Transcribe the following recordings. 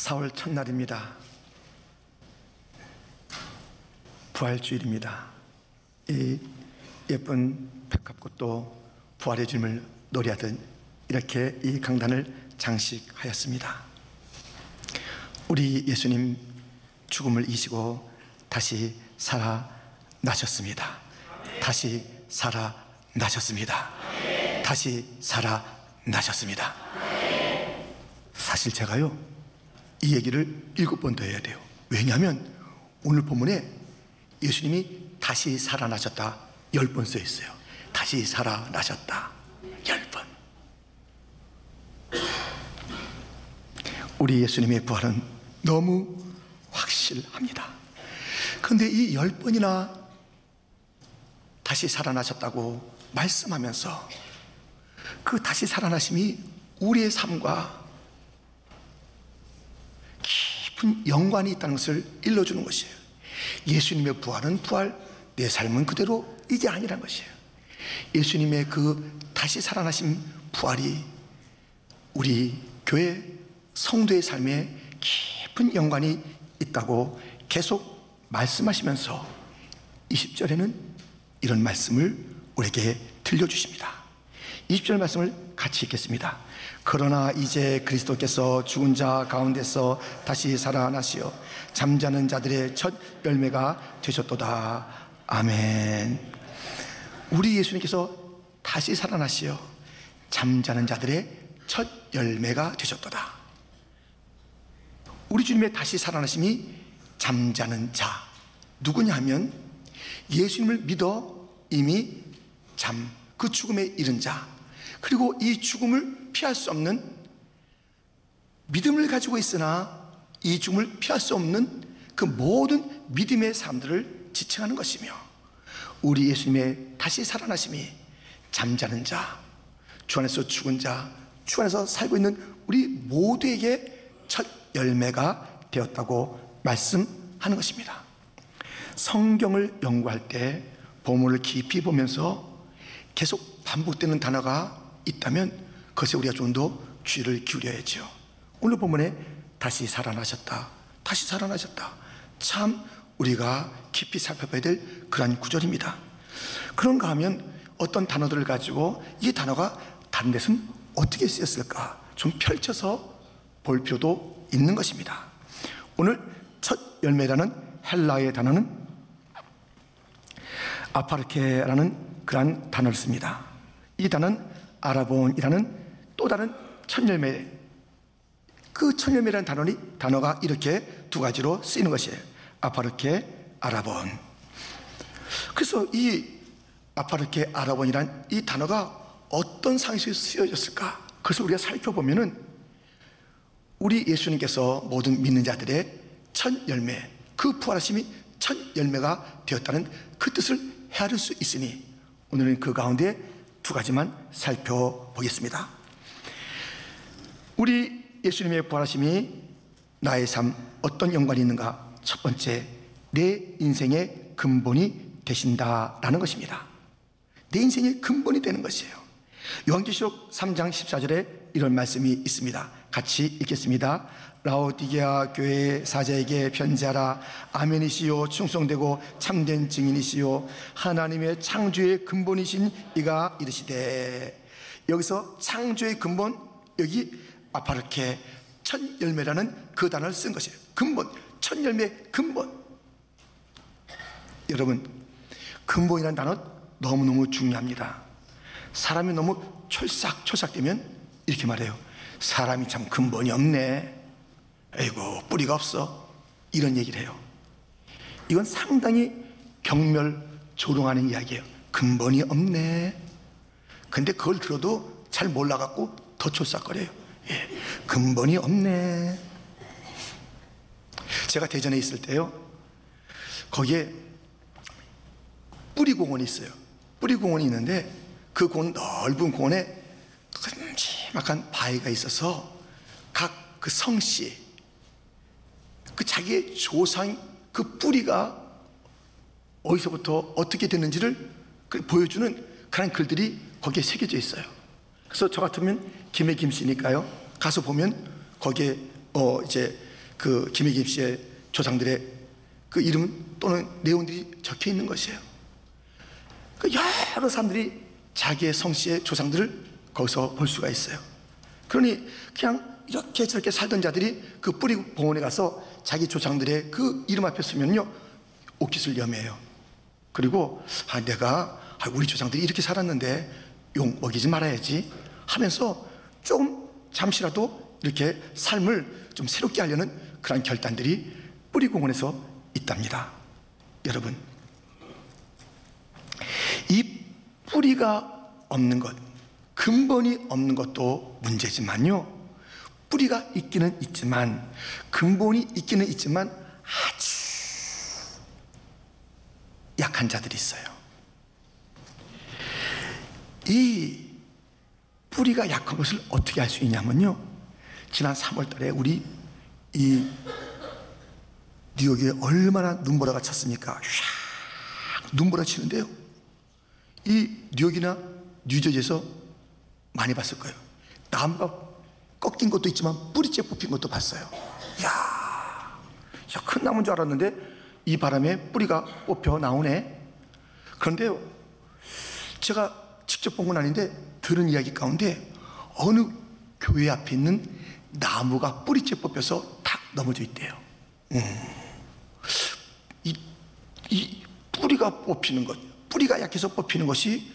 4월 첫날입니다. 부활주일입니다. 이 예쁜 백합꽃도 부활의 주님을 노래하듯 이렇게 이 강단을 장식하였습니다. 우리 예수님 죽음을 이기시고 다시 살아나셨습니다. 다시 살아나셨습니다. 다시 살아나셨습니다. 사실 제가요, 이 얘기를 7번 더 해야 돼요. 왜냐하면 오늘 본문에 예수님이 다시 살아나셨다 10번 써 있어요. 다시 살아나셨다 10번. 우리 예수님의 부활은 너무 확실합니다. 그런데 이 10번이나 다시 살아나셨다고 말씀하면서 그 다시 살아나심이 우리의 삶과 깊은 연관이 있다는 것을 일러주는 것이에요. 예수님의 부활은 부활, 내 삶은 그대로 이게 아니란 것이에요. 예수님의 그 다시 살아나신 부활이 우리 교회 성도의 삶에 깊은 연관이 있다고 계속 말씀하시면서 20절에는 이런 말씀을 우리에게 들려주십니다. 20절 말씀을 같이 읽겠습니다. 그러나 이제 그리스도께서 죽은 자 가운데서 다시 살아나시어 잠자는 자들의 첫 열매가 되셨도다. 아멘. 우리 예수님께서 다시 살아나시어 잠자는 자들의 첫 열매가 되셨도다. 우리 주님의 다시 살아나심이 잠자는 자 누구냐 하면 예수님을 믿어 이미 그 죽음에 이른 자, 그리고 이 죽음을 피할 수 없는 믿음을 가지고 있으나 이 죽음을 피할 수 없는 그 모든 믿음의 사람들을 지칭하는 것이며, 우리 예수님의 다시 살아나심이 잠자는 자, 주 안에서 죽은 자, 주 안에서 살고 있는 우리 모두에게 첫 열매가 되었다고 말씀하는 것입니다. 성경을 연구할 때 본문을 깊이 보면서 계속 반복되는 단어가 있다면 그것에 우리가 좀 더 귀를 기울여야죠. 오늘 본문에 다시 살아나셨다, 다시 살아나셨다, 참 우리가 깊이 살펴봐야 될 그러한 구절입니다. 그런가 하면 어떤 단어들을 가지고 이 단어가 다른 데서는 어떻게 쓰였을까 좀 펼쳐서 볼 필요도 있는 것입니다. 오늘 첫 열매라는 헬라어의 단어는 아파르케라는 그러한 단어를 씁니다. 이 단어는 아라본이라는 또 다른 첫 열매, 그 첫 열매라는 단어가 이렇게 두 가지로 쓰이는 것이에요. 아파르케, 아라본. 그래서 이 아파르케, 아라본이란 이 단어가 어떤 상황에서 쓰여졌을까? 그래서 우리가 살펴보면은 우리 예수님께서 모든 믿는 자들의 첫 열매, 그 부활하심이 첫 열매가 되었다는 그 뜻을 헤아릴 수 있으니 오늘은 그 가운데 두 가지만 살펴보겠습니다. 우리 예수님의 부활하심이 나의 삶 어떤 연관이 있는가? 첫 번째, 내 인생의 근본이 되신다라는 것입니다. 내 인생의 근본이 되는 것이에요. 요한계시록 3장 14절에 이런 말씀이 있습니다. 같이 읽겠습니다. 라오디게아 교회의 사자에게 편지하라. 아멘이시요 충성되고 참된 증인이시요 하나님의 창조의 근본이신 이가 이르시되. 여기서 창조의 근본, 여기 아파르케 첫 열매라는 그 단어를 쓴 것이에요. 근본, 첫 열매 근본. 여러분, 근본이라는 단어 너무너무 중요합니다. 사람이 너무 촐싹되면 이렇게 말해요. 사람이 참 근본이 없네, 아이고 뿌리가 없어, 이런 얘기를 해요. 이건 상당히 경멸조롱하는 이야기예요. 근본이 없네. 근데 그걸 들어도 잘 몰라갖고 더 촐싹거려요. 예, 근본이 없네. 제가 대전에 있을 때요, 거기에 뿌리공원이 있어요. 뿌리공원이 있는데 그 넓은 공원에 큼지막한 바위가 있어서 각 그 성씨, 그 자기의 조상 그 뿌리가 어디서부터 어떻게 됐는지를 보여주는 그런 글들이 거기에 새겨져 있어요. 그래서 저 같으면 김해 김씨니까요, 가서 보면 거기에 이제 그 김혜김 씨의 조상들의 그 이름 또는 내용들이 적혀 있는 것이에요. 그 여러 사람들이 자기의 성씨의 조상들을 거기서 볼 수가 있어요. 그러니 그냥 이렇게 저렇게 살던 자들이 그 뿌리 봉원에 가서 자기 조상들의 그 이름 앞에 쓰면요, 옷깃을 여매요. 그리고 내가 우리 조상들이 이렇게 살았는데 욕 먹이지 말아야지 하면서 조금 잠시라도 이렇게 삶을 좀 새롭게 하려는 그런 결단들이 뿌리공원에서 있답니다. 여러분, 이 뿌리가 없는 것, 근본이 없는 것도 문제지만요, 뿌리가 있기는 있지만, 근본이 있기는 있지만 아주 약한 자들이 있어요. 이 뿌리가 약한 것을 어떻게 알 수 있냐면요, 지난 3월 달에 우리 이 뉴욕에 얼마나 눈보라가 쳤습니까? 샥 눈보라 치는데요, 이 뉴욕이나 뉴저지에서 많이 봤을 거예요. 나무가 꺾인 것도 있지만 뿌리째 뽑힌 것도 봤어요. 이야, 큰 나무인 줄 알았는데 이 바람에 뿌리가 뽑혀 나오네. 그런데요, 제가 직접 본 건 아닌데 들은 이야기 가운데 어느 교회 앞에 있는 나무가 뿌리째 뽑혀서 탁 넘어져 있대요. 이 뿌리가 뽑히는 것, 뿌리가 약해서 뽑히는 것이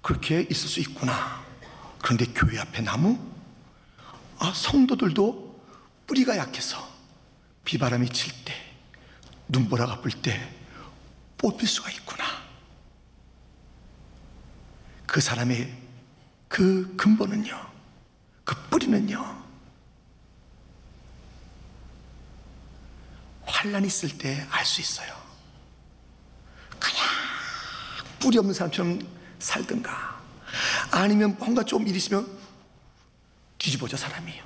그렇게 있을 수 있구나. 그런데 교회 앞에 나무? 성도들도 뿌리가 약해서 비바람이 칠 때, 눈보라가 불 때 뽑힐 수가 있구나. 그 사람의 그 근본은요, 그 뿌리는요, 환란이 있을 때 알 수 있어요. 그냥 뿌리 없는 사람처럼 살든가, 아니면 뭔가 좀 일 있으면 뒤집어져 사람이에요.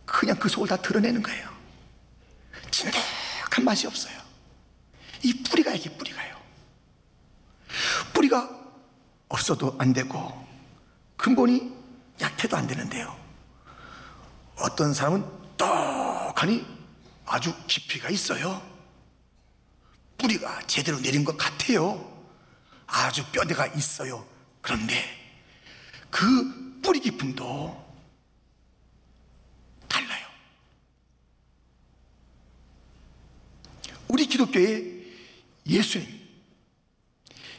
그냥 그 속을 다 드러내는 거예요. 진득한 맛이 없어요. 이 뿌리가, 이게 뿌리가요. 뿌리가 없어도 안 되고 근본이 약해도 안 되는데요, 어떤 사람은 떡하니 아주 깊이가 있어요. 뿌리가 제대로 내린 것 같아요. 아주 뼈대가 있어요. 그런데 그 뿌리 깊음도 달라요. 우리 기독교의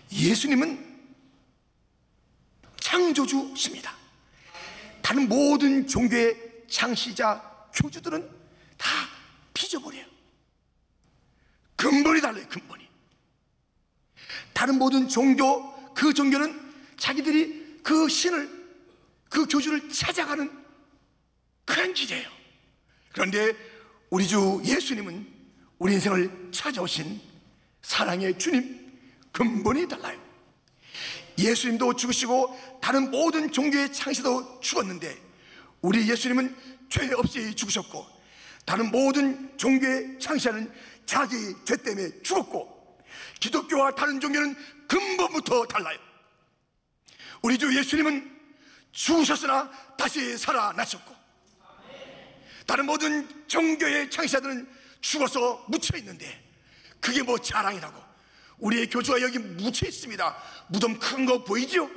예수님은 창조주십니다. 다른 모든 종교의 창시자, 교주들은 다 빚어버려요. 근본이 달라요. 근본이. 다른 모든 종교, 그 종교는 자기들이 그 신을, 그 교주를 찾아가는 그런 길이에요. 그런데 우리 주 예수님은 우리 인생을 찾아오신 사랑의 주님, 근본이 달라요. 예수님도 죽으시고 다른 모든 종교의 창시도 죽었는데 우리 예수님은 죄 없이 죽으셨고, 다른 모든 종교의 창시자는 자기 죄 때문에 죽었고, 기독교와 다른 종교는 근본부터 달라요. 우리 주 예수님은 죽으셨으나 다시 살아나셨고, 다른 모든 종교의 창시자들은 죽어서 묻혀 있는데 그게 뭐 자랑이라고. 우리의 교주가 여기 묻혀 있습니다. 무덤 큰 거 보이죠?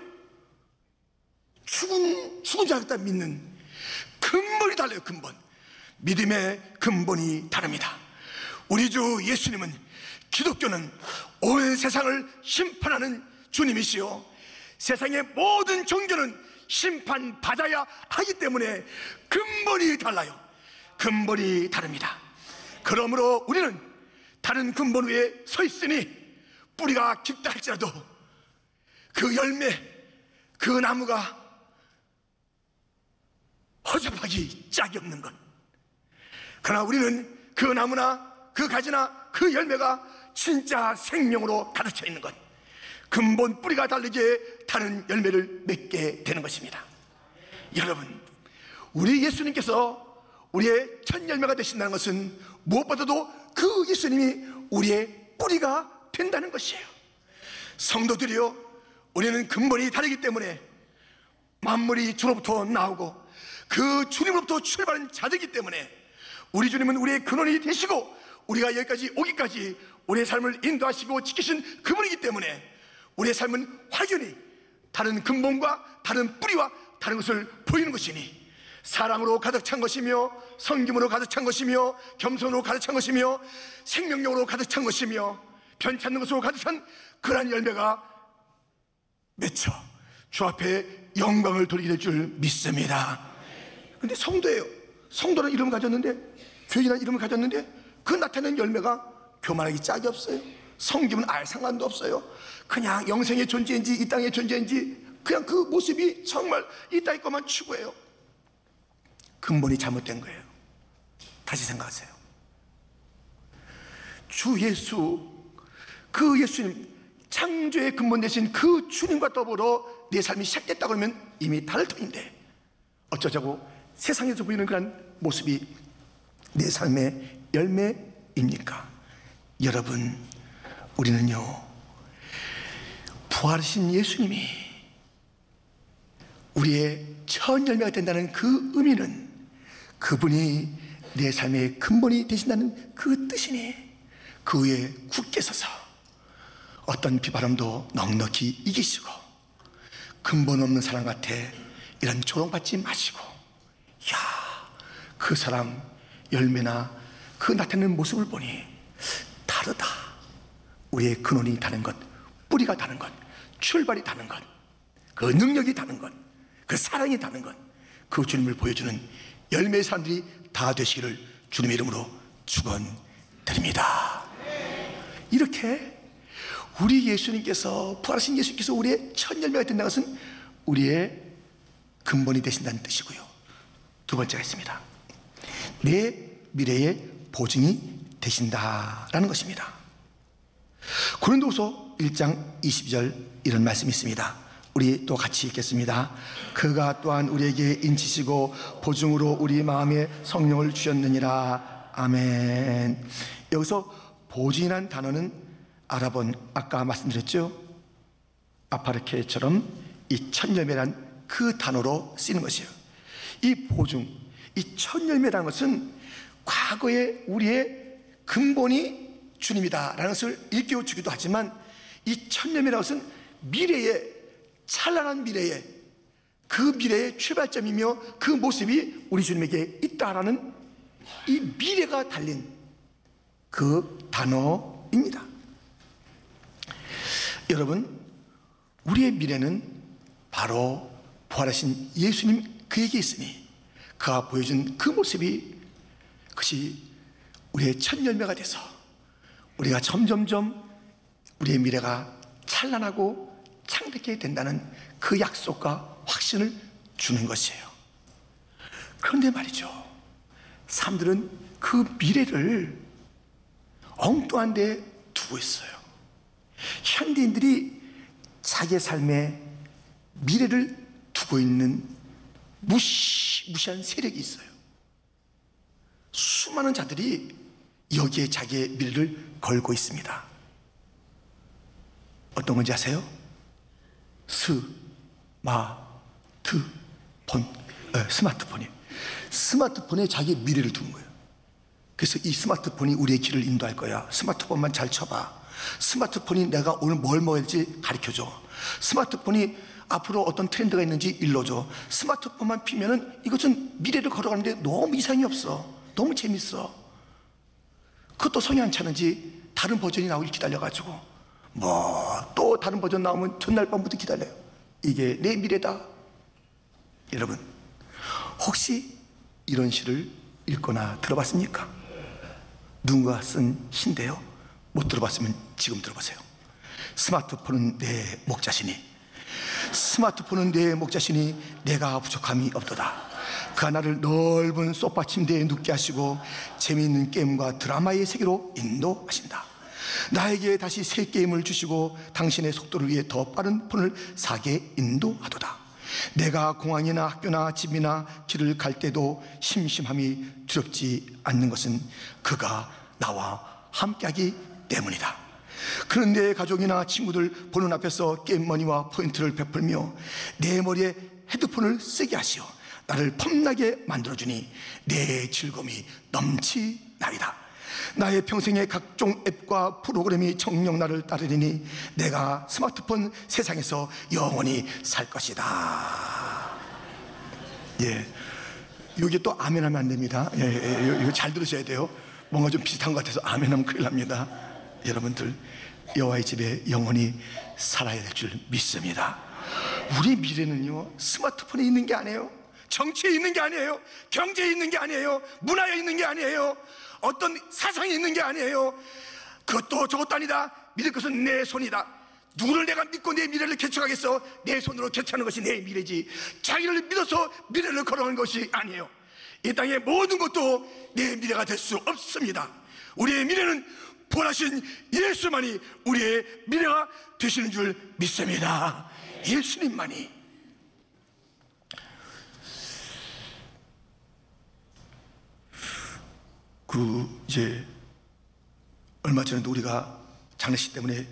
죽은 자였다 믿는 근본이 달라요. 근본. 믿음의 근본이 다릅니다. 우리 주 예수님은, 기독교는 온 세상을 심판하는 주님이시요, 세상의 모든 종교는 심판받아야 하기 때문에 근본이 달라요. 근본이 다릅니다. 그러므로 우리는 다른 근본 위에 서 있으니 뿌리가 깊다 할지라도 그 열매, 그 나무가 허접하기 짝이 없는 것. 그러나 우리는 그 나무나 그 가지나 그 열매가 진짜 생명으로 가득 차 있는 것, 근본 뿌리가 다르게 다른 열매를 맺게 되는 것입니다. 여러분, 우리 예수님께서 우리의 첫 열매가 되신다는 것은 무엇보다도 그 예수님이 우리의 뿌리가 된다는 것이에요. 성도들이요, 우리는 근본이 다르기 때문에 만물이 주로부터 나오고 그 주님으로부터 출발한 자들이기 때문에 우리 주님은 우리의 근원이 되시고 우리가 여기까지 오기까지 우리의 삶을 인도하시고 지키신 그분이기 때문에 우리의 삶은 확연히 다른 근본과 다른 뿌리와 다른 것을 보이는 것이니 사랑으로 가득 찬 것이며 섬김으로 가득 찬 것이며 겸손으로 가득 찬 것이며 생명력으로 가득 찬 것이며 변찮는 것으로 가득 찬 그러한 열매가 맺혀 주 앞에 영광을 돌리게 될 줄 믿습니다. 그런데 성도예요. 성도는 이름을 가졌는데, 교회라는 이름을 가졌는데 그 나타낸 열매가 교만하기 짝이 없어요. 섬김은 알 상관도 없어요. 그냥 영생의 존재인지 이 땅의 존재인지 그냥 그 모습이 정말 이 땅의 것만 추구해요. 근본이 잘못된 거예요. 다시 생각하세요. 주 예수, 그 예수님, 창조의 근본 되신 그 주님과 더불어 내 삶이 시작됐다 그러면 이미 다를 터인데 어쩌자고 세상에서 보이는 그런 모습이 내 삶의 열매입니까? 여러분, 우리는요, 부활하신 예수님이 우리의 첫 열매가 된다는 그 의미는 그분이 내 삶의 근본이 되신다는 그 뜻이니 그 위에 굳게 서서 어떤 비바람도 넉넉히 이기시고 근본 없는 사람 같아 이런 조롱받지 마시고, 야, 그 사람 열매나 그 나타내는 모습을 보니 다르다. 우리의 근원이 다른 것, 뿌리가 다른 것, 출발이 다른 것, 그 능력이 다른 것, 그 사랑이 다른 것, 그 주님을 보여주는 열매의 사람들이 다 되시기를 주님의 이름으로 축원드립니다. 이렇게 우리 예수님께서, 부활하신 예수님께서 우리의 첫 열매가 된다는 것은 우리의 근본이 되신다는 뜻이고요. 두 번째가 있습니다. 내 미래의 보증이 되신다라는 것입니다. 고린도후서 1장 22절 이런 말씀이 있습니다. 우리 또 같이 읽겠습니다. 그가 또한 우리에게 인치시고 보증으로 우리 마음에 성령을 주셨느니라. 아멘. 여기서 보증이라는 단어는 아랍은 아까 말씀드렸죠, 아파르케처럼 이 첫 열매란 그 단어로 쓰이는 것이에요. 이 보증, 이 첫 열매라는 것은 과거에 우리의 근본이 주님이다라는 것을 일깨워 주기도 하지만 이 첫 열매라는 것은 미래의, 찬란한 미래의, 그 미래의 출발점이며 그 모습이 우리 주님에게 있다라는 이 미래가 달린 그 단어입니다. 여러분, 우리의 미래는 바로 부활하신 예수님 그에게 있으니 그가 보여준 그 모습이, 그것이 우리의 첫 열매가 돼서 우리가 점점점 우리의 미래가 찬란하고 창백하게 된다는 그 약속과 확신을 주는 것이에요. 그런데 말이죠, 사람들은 그 미래를 엉뚱한 데 두고 있어요. 현대인들이 자기의 삶에 미래를 두고 있는 무시무시한 세력이 있어요. 수많은 자들이 여기에 자기의 미래를 걸고 있습니다. 어떤 건지 아세요? 스마트폰이에요. 스마트폰에 자기의 미래를 두는 거예요. 그래서 이 스마트폰이 우리의 길을 인도할 거야. 스마트폰만 잘 쳐봐. 스마트폰이 내가 오늘 뭘 먹어야 될지 가르쳐줘. 스마트폰이 앞으로 어떤 트렌드가 있는지 일러줘. 스마트폰만 피면은 이것은 미래를 걸어가는데 너무 이상이 없어. 너무 재밌어. 그것도 성이 안 차는지 다른 버전이 나오길 기다려가지고 또 다른 버전 나오면 전날 밤부터 기다려요. 이게 내 미래다. 여러분, 혹시 이런 시를 읽거나 들어봤습니까? 누군가 쓴 시인데요, 못 들어봤으면 지금 들어보세요. 스마트폰은 내 목자시니, 스마트폰은 내 목자시니 내가 부족함이 없도다. 그가 나를 넓은 소파 침대에 눕게 하시고 재미있는 게임과 드라마의 세계로 인도하신다. 나에게 다시 새 게임을 주시고 당신의 속도를 위해 더 빠른 폰을 사게 인도하도다. 내가 공항이나 학교나 집이나 길을 갈 때도 심심함이 두렵지 않는 것은 그가 나와 함께하기 때문이다. 그런데 가족이나 친구들 보는 앞에서 게임머니와 포인트를 베풀며 내 머리에 헤드폰을 쓰게 하시어 나를 폼나게 만들어주니 내 즐거움이 넘치나이다. 나의 평생의 각종 앱과 프로그램이 정녕 나를 따르리니 내가 스마트폰 세상에서 영원히 살 것이다. 예, 여기 또 아멘 하면 안 됩니다. 예, 이거 잘 들으셔야 돼요. 뭔가 좀 비슷한 것 같아서 아멘 하면 큰일 납니다. 여러분들, 여호와의 집에 영원히 살아야 될 줄 믿습니다. 우리 미래는요, 스마트폰에 있는 게 아니에요. 정치에 있는 게 아니에요. 경제에 있는 게 아니에요. 문화에 있는 게 아니에요. 어떤 사상에 있는 게 아니에요. 그것도 저것도 아니다. 믿을 것은 내 손이다. 누구를 내가 믿고 내 미래를 개척하겠어? 내 손으로 개척하는 것이 내 미래지, 자기를 믿어서 미래를 걸어가는 것이 아니에요. 이 땅의 모든 것도 내 미래가 될 수 없습니다. 우리의 미래는 부활하신 예수만이 우리의 미래가 되시는 줄 믿습니다. 예수님만이. 이제 얼마 전에도 우리가 장례식 때문에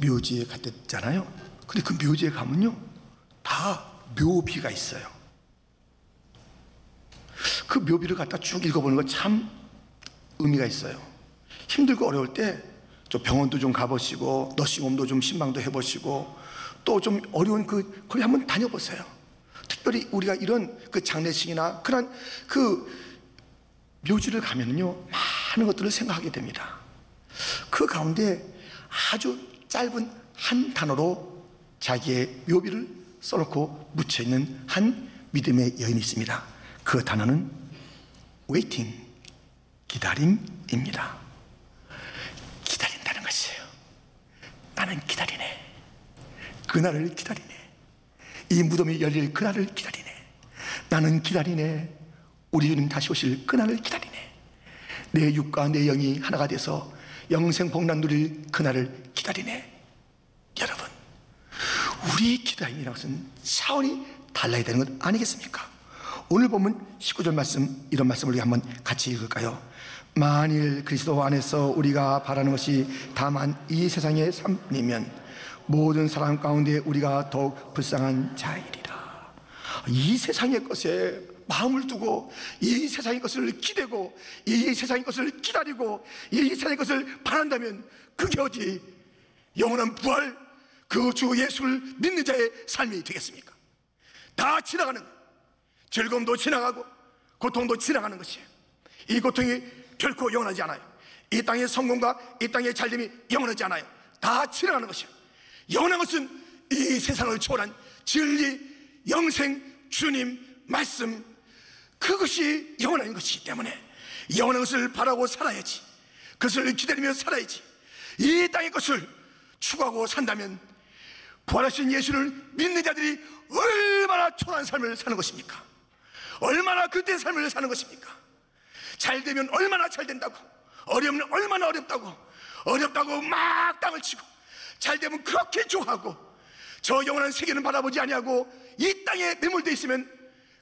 묘지에 갔댔잖아요. 근데 그 묘지에 가면요, 다 묘비가 있어요. 그 묘비를 갖다 쭉 읽어보는 거 참 의미가 있어요. 힘들고 어려울 때 좀 병원도 좀 가보시고 너싱홈도 좀 신방도 해보시고 또 좀 어려운 거기 한번 다녀보세요. 특별히 우리가 이런 장례식이나 그런 묘지를 가면요, 많은 것들을 생각하게 됩니다. 그 가운데 아주 짧은 한 단어로 자기의 묘비를 써놓고 묻혀있는 한 믿음의 여인이 있습니다. 그 단어는 waiting, 기다림입니다. 기다린다는 것이에요. 나는 기다리네. 그날을 기다리네. 이 무덤이 열릴 그날을 기다리네. 나는 기다리네. 우리 주님 다시 오실 그날을 기다리네. 내 육과 내 영이 하나가 돼서 영생 복락 누릴 그날을 기다리네. 여러분, 우리의 기다림이라는 것은 차원이 달라야 되는 것 아니겠습니까? 오늘 보면 19절 말씀, 이런 말씀을 우리 한번 같이 읽을까요? 만일 그리스도 안에서 우리가 바라는 것이 다만 이 세상의 삶이면 모든 사람 가운데 우리가 더욱 불쌍한 자이리라. 이 세상의 것에 마음을 두고 이 세상의 것을 기대고 이 세상의 것을 기다리고 이 세상의 것을 바란다면 그게 어디 영원한 부활, 그 주 예수를 믿는 자의 삶이 되겠습니까? 다 지나가는, 즐거움도 지나가고 고통도 지나가는 것이에요. 이 고통이 결코 영원하지 않아요. 이 땅의 성공과 이 땅의 잘됨이 영원하지 않아요. 다 지나가는 것이에요. 영원한 것은 이 세상을 초월한 진리, 영생, 주님, 말씀, 그것이 영원한 것이기 때문에 영원한 것을 바라고 살아야지. 그것을 기다리며 살아야지. 이 땅의 것을 추구하고 산다면 부활하신 예수를 믿는 자들이 얼마나 초라한 삶을 사는 것입니까? 얼마나 그때의 삶을 사는 것입니까? 잘 되면 얼마나 잘 된다고, 어려우면 얼마나 어렵다고 막 땅을 치고, 잘 되면 그렇게 좋아하고, 저 영원한 세계는 바라보지 아니하고 이 땅에 매몰되어 있으면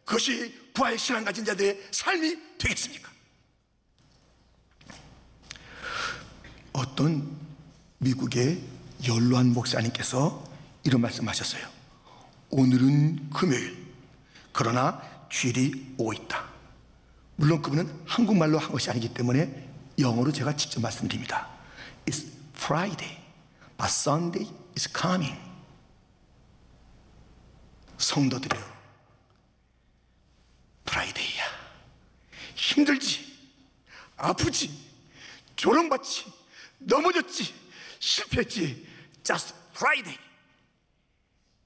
그것이 부활 신앙 가진 자들의 삶이 되겠습니까? 어떤 미국의 연로한 목사님께서 이런 말씀하셨어요. 오늘은 금요일, 그러나 주일이 오고 있다. 물론 그분은 한국말로 한 것이 아니기 때문에 영어로 제가 직접 말씀드립니다. It's Friday, but Sunday is coming. 성도들이요, 프라이데이야. 힘들지, 아프지, 조롱받지, 넘어졌지, 실패했지, just Friday.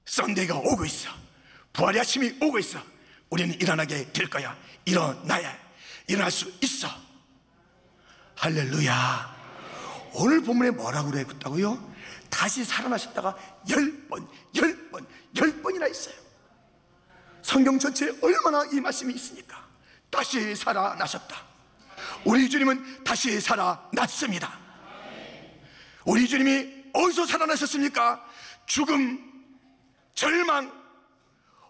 썬데이가 오고 있어. 부활의 아침이 오고 있어. 우리는 일어나게 될 거야. 일어나야 일어날 수 있어. 할렐루야. 오늘 본문에 뭐라고 그랬다고요? 다시 살아나셨다가 10번이나 있어요. 성경 전체에 얼마나 이 말씀이 있으니까. 다시 살아나셨다. 우리 주님은 다시 살아났습니다. 우리 주님이 어디서 살아나셨습니까? 죽음, 절망,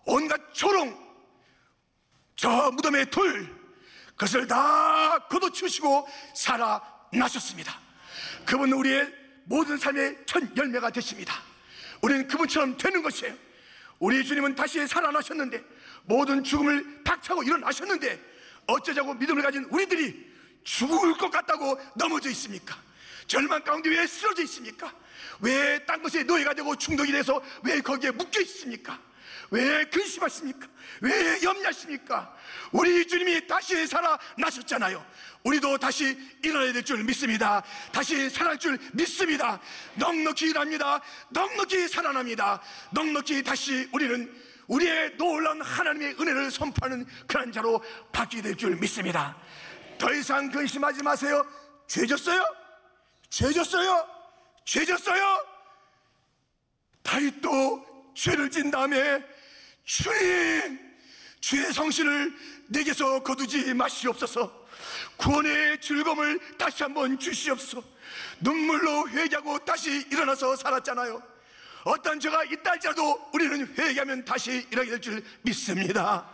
온갖 조롱, 저 무덤의 돌, 그것을 다 걷어치우시고 살아나셨습니다. 그분은 우리의 모든 삶의 첫 열매가 되십니다. 우리는 그분처럼 되는 것이에요. 우리 주님은 다시 살아나셨는데, 모든 죽음을 박차고 일어나셨는데, 어쩌자고 믿음을 가진 우리들이 죽을 것 같다고 넘어져 있습니까? 절망 가운데 왜 쓰러져 있습니까? 왜 딴 것에 노예가 되고 중독이 돼서 왜 거기에 묶여 있습니까? 왜 근심하십니까? 왜 염려하십니까? 우리 주님이 다시 살아나셨잖아요. 우리도 다시 일어나야 될 줄 믿습니다. 다시 살아날 줄 믿습니다. 넉넉히 일합니다. 넉넉히 살아납니다. 넉넉히 다시 우리는 우리의 놀라운 하나님의 은혜를 선포하는 그런 자로 바뀌게 될 줄 믿습니다. 더 이상 근심하지 마세요. 죄졌어요? 죄졌어요? 죄졌어요? 다윗도 죄를 진 다음에 주님, 주의 성신을 내게서 거두지 마시옵소서. 구원의 즐거움을 다시 한번 주시옵소서. 눈물로 회개하고 다시 일어나서 살았잖아요. 어떤 죄가 있다 할지라도 우리는 회개하면 다시 일어나게 될 줄 믿습니다.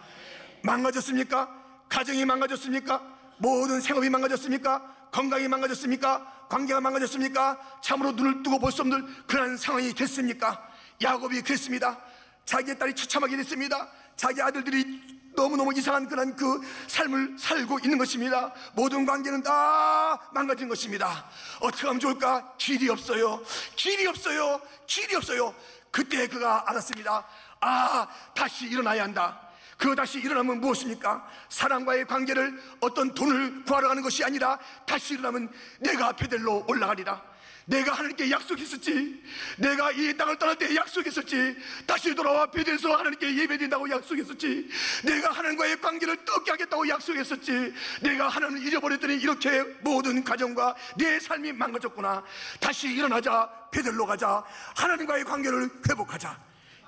망가졌습니까? 가정이 망가졌습니까? 모든 생업이 망가졌습니까? 건강이 망가졌습니까? 관계가 망가졌습니까? 참으로 눈을 뜨고 볼 수 없는 그런 상황이 됐습니까? 야곱이 그랬습니다. 자기의 딸이 처참하게 됐습니다. 자기 아들들이 너무너무 이상한 그런 그 삶을 살고 있는 것입니다. 모든 관계는 다 망가진 것입니다. 어떻게 하면 좋을까? 길이 없어요. 길이 없어요. 길이 없어요. 그때 그가 알았습니다. 아, 다시 일어나야 한다. 그 다시 일어나면 무엇입니까? 사람과의 관계를 어떤 돈을 구하러 가는 것이 아니라 다시 일어나면 내가 베델로 올라가리라. 내가 하나님께 약속했었지. 내가 이 땅을 떠날 때 약속했었지. 다시 돌아와 베델에서 하나님께 예배드린다고 약속했었지. 내가 하나님과의 관계를 떻게 하겠다고 약속했었지. 내가 하나님을 잃어버렸더니 이렇게 모든 가정과 내 삶이 망가졌구나. 다시 일어나자. 베델로 가자. 하나님과의 관계를 회복하자.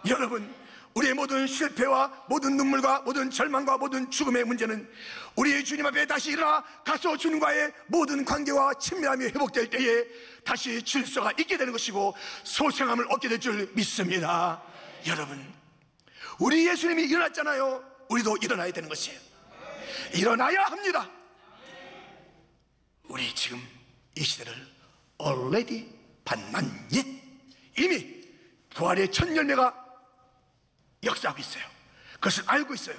여러분, 우리의 모든 실패와 모든 눈물과 모든 절망과 모든 죽음의 문제는 우리의 주님 앞에 다시 일어나 가서 주님과의 모든 관계와 친밀함이 회복될 때에 다시 질서가 있게 되는 것이고 소생함을 얻게 될 줄 믿습니다. 여러분, 우리 예수님이 일어났잖아요. 우리도 일어나야 되는 것이에요. 일어나야 합니다. 우리 지금 이 시대를 already 반만 옛 이미 부활의 첫 열매가 역사하고 있어요. 그것을 알고 있어요.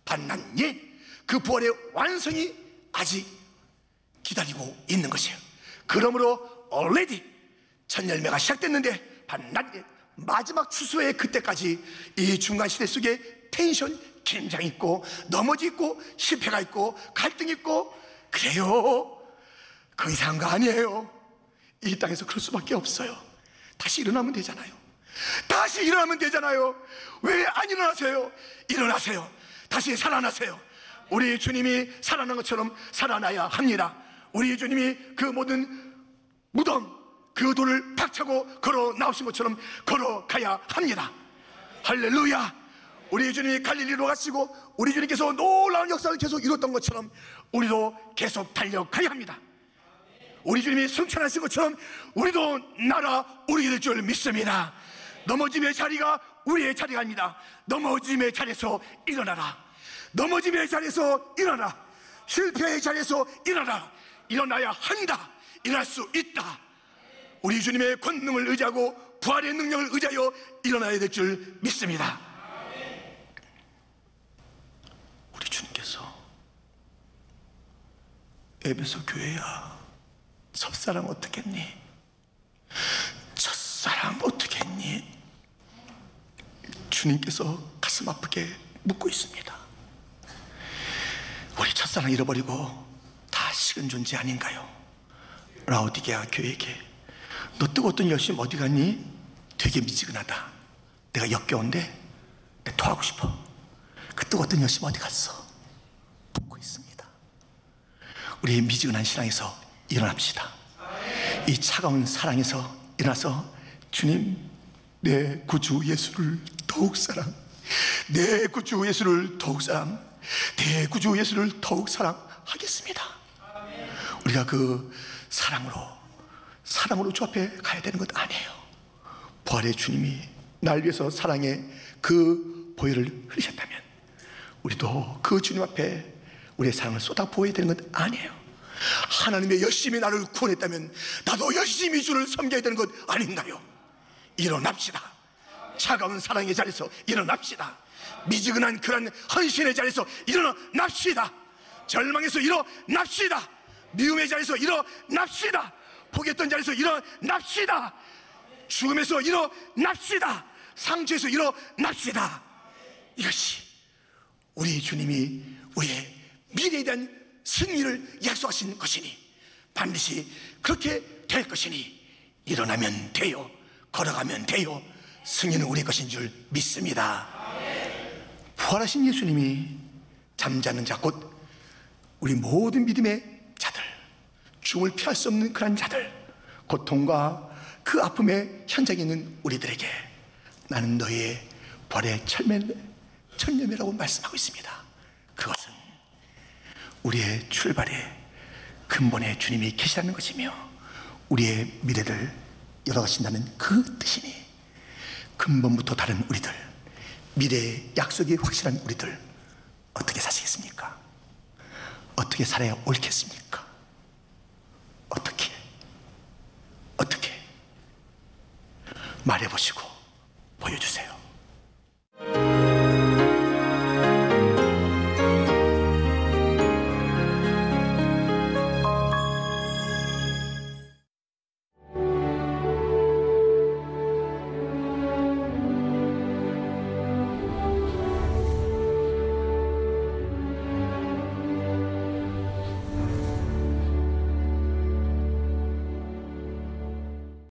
반난 옛 그 부활의 완성이 아직 기다리고 있는 것이에요. 그러므로 already 첫 열매가 시작됐는데 반난 옛 마지막 추수의 그때까지 이 중간 시대 속에 텐션 긴장 있고 넘어지 있고 실패가 있고 갈등 있고 그래요. 그 이상한 거 아니에요. 이 땅에서 그럴 수밖에 없어요. 다시 일어나면 되잖아요. 다시 일어나면 되잖아요. 왜 안 일어나세요? 일어나세요. 다시 살아나세요. 우리 주님이 살아난 것처럼 살아나야 합니다. 우리 주님이 그 모든 무덤, 그 돌을 박차고 걸어 나오신 것처럼 걸어가야 합니다. 할렐루야. 우리 주님이 갈릴리로 가시고 우리 주님께서 놀라운 역사를 계속 이뤘던 것처럼 우리도 계속 달려가야 합니다. 우리 주님이 승천하신 것처럼 우리도 날아오르게 될 줄 믿습니다. 넘어짐의 자리가 우리의 자리가 아닙니다. 넘어짐의 자리에서 일어나라. 넘어짐의 자리에서 일어나라. 실패의 자리에서 일어나라. 일어나야 한다. 일어날 수 있다. 우리 주님의 권능을 의지하고 부활의 능력을 의지하여 일어나야 될 줄 믿습니다. 우리 주님께서 에베소 교회야, 첫사랑 어떻게 했니? 첫사랑 어떻게 했니? 주님께서 가슴 아프게 묻고 있습니다. 우리 첫사랑 잃어버리고 다 식은 존재 아닌가요? 라오디게아 교회에게 너 뜨거웠던 열심 어디 갔니? 되게 미지근하다. 내가 역겨운데 내 토하고 싶어. 그 뜨거웠던 열심 어디 갔어? 묻고 있습니다. 우리의 미지근한 신앙에서 일어납시다. 이 차가운 사랑에서 일어나서 주님, 내 구주 예수를 더욱 사랑, 내 구주 예수를 더욱 사랑, 내 구주 예수를 더욱 사랑하겠습니다. 우리가 그 사랑으로 주 앞에 가야 되는 것 아니에요. 부활의 주님이 날 위해서 사랑의 그 보혈을 흘리셨다면 우리도 그 주님 앞에 우리의 사랑을 쏟아 부어야 되는 것 아니에요. 하나님의 열심히 나를 구원했다면 나도 열심히 주를 섬겨야 되는 것 아닌가요? 일어납시다. 차가운 사랑의 자리에서 일어납시다. 미지근한 그런 헌신의 자리에서 일어납시다. 절망에서 일어납시다. 미움의 자리에서 일어납시다. 포기했던 자리에서 일어납시다. 죽음에서 일어납시다. 상처에서 일어납시다. 이것이 우리 주님이 우리의 미래에 대한 승리를 약속하신 것이니 반드시 그렇게 될 것이니 일어나면 돼요. 걸어가면 돼요. 승리는 우리 것인 줄 믿습니다. 부활하신 예수님이 잠자는 자, 곧 우리 모든 믿음의 자들, 죽음을 피할 수 없는 그런 자들, 고통과 그 아픔의 현장에 있는 우리들에게 나는 너의 부활의 천명이라고 말씀하고 있습니다. 그것은 우리의 출발의 근본에 주님이 계시다는 것이며 우리의 미래를 열어가신다는 그 뜻이니 근본부터 다른 우리들, 미래의 약속이 확실한 우리들 어떻게 사시겠습니까? 어떻게 살아야 옳겠습니까? 어떻게 말해보시고 보여주세요.